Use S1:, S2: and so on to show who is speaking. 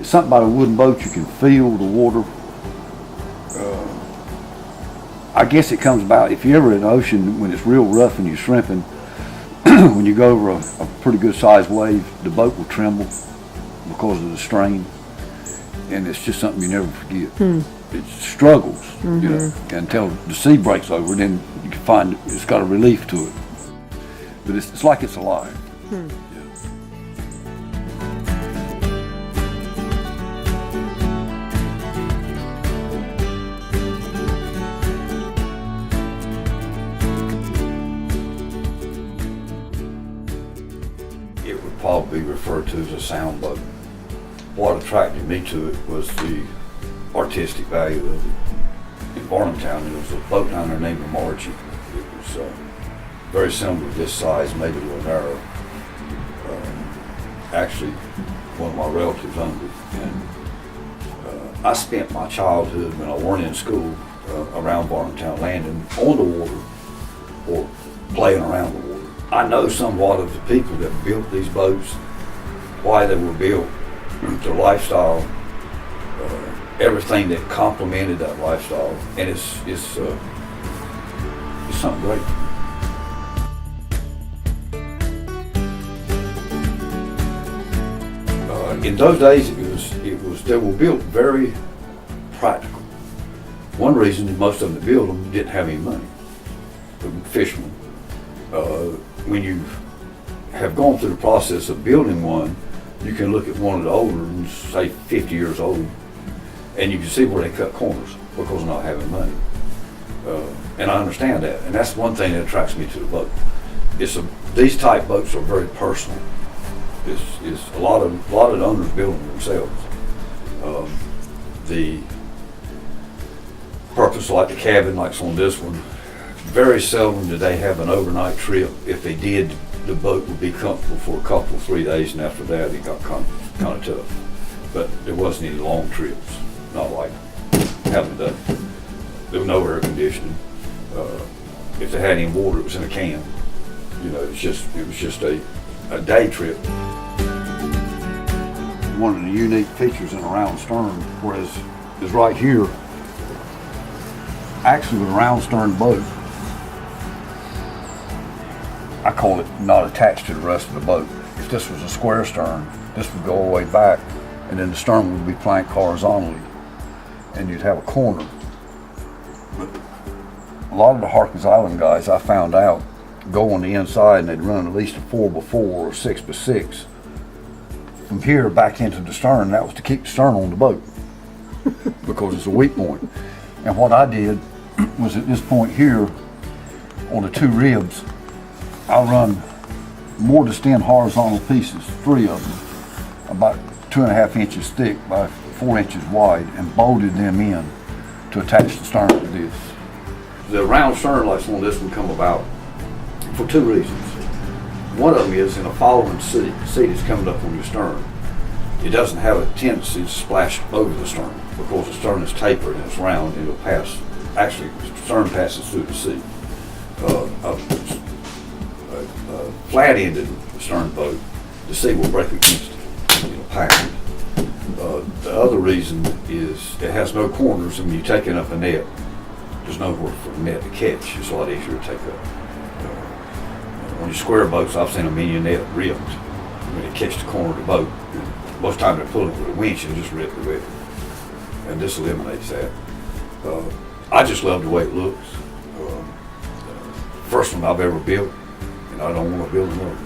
S1: something about a wooden boat, you can feel the water. I guess it comes about if you're ever in the ocean when it's real rough and you're shrimping. When you go over a pretty good sized wave, the boat will tremble because of the strain, and it's just something you never forget. It struggles, you know, until the sea breaks over, then you can find it's got a relief to it. But it's like it's alive. It would probably be referred to as a sound boat. What attracted me to it was the artistic value of it. In Varnamtown, there was a boat down there named the Margie. It was very similar to this size, maybe a little narrow. Actually, one of my relatives owned it. And I spent my childhood when I weren't in school around Varnamtown landing on the water or playing around the water. I know somewhat of the people that built these boats, why they were built, their lifestyle, everything that complemented that lifestyle, and it's something great. In those days, they were built very practical. One reason most of them that built them didn't have any money. The fishermen. When you have gone through the process of building one, you can look at one of the older ones, say 50 years old, and you can see where they cut corners because of not having money. And I understand that, and that's one thing that attracts me to the boat. These type boats are very personal. It's a lot of the owners build them themselves. The purpose, like the cabin, like on this one, very seldom do they have an overnight trip. If they did, the boat would be comfortable for a couple, 3 days, and after that it got kind of tough. But there wasn't any long trips, not like having done. There was no air conditioning. If they had any water, it was in a can. You know, it was just a day trip. One of the unique features in a round stern, whereas is right here, actually with a round stern boat, I call it not attached to the rest of the boat. If this was a square stern, this would go all the way back, and then the stern would be planked horizontally, and you'd have a corner. But a lot of the Harkins Island guys, I found out, go on the inside and they'd run at least a 4x4 or 6x6 from here back into the stern. That was to keep the stern on the boat because it's a weak point. And what I did was at this point here on the 2 ribs, I run mortise in horizontal pieces, 3 of them, about 2.5 inches thick by 4 inches wide, and bolted them in to attach the stern to this. The round stern like on this would come about for 2 reasons. One of them is in a following seat is coming up on your stern. It doesn't have a tendency to splash over the stern because the stern is tapered and it's round and it'll pass. Actually, the stern passes through the seat. A flat-ended stern boat, the seat will break against it. It'll pack it. The other reason is it has no corners, and when you're taking up a net, there's nowhere for the net to catch. It's a lot easier to take up. On your square boats, I've seen a mini net ripped when they catch the corner of the boat. And most of the time they're pulling with a winch and just rip the rib. And this eliminates that. I just love the way it looks. First one I've ever built, and I don't want to build another.